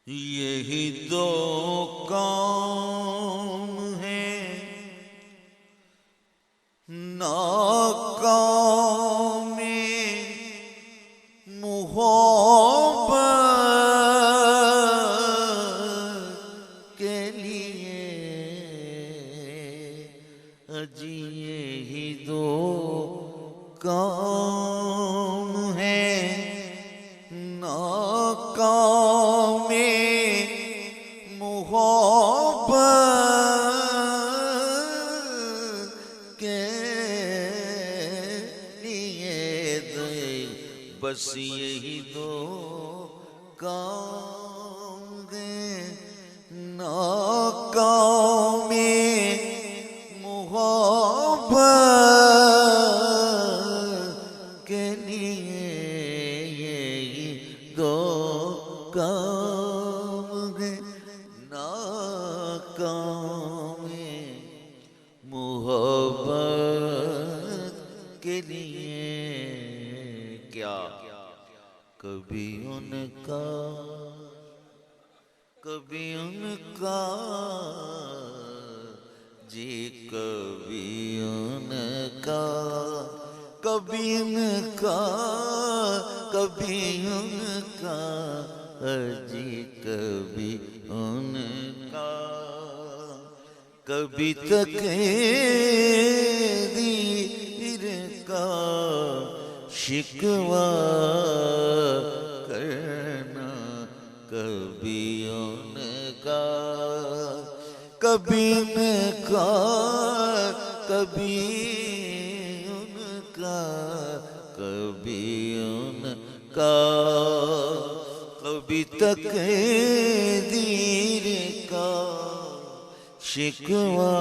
यही दो काम है नाकाम मोहब्बत के लिए। अजी यही दो काम है नाकाम मोहब्बत के लिए। बस यही दो काम है नाकाम मोहब्बत के लिए। यही दो काम है नाकाम मोहब्बत के लिए। क्या कभी उनका जी कभी उनका जी कभी उनका कभी तकदीर का शिकवा करना। कभी उनका कभी तकदीर का शिकवा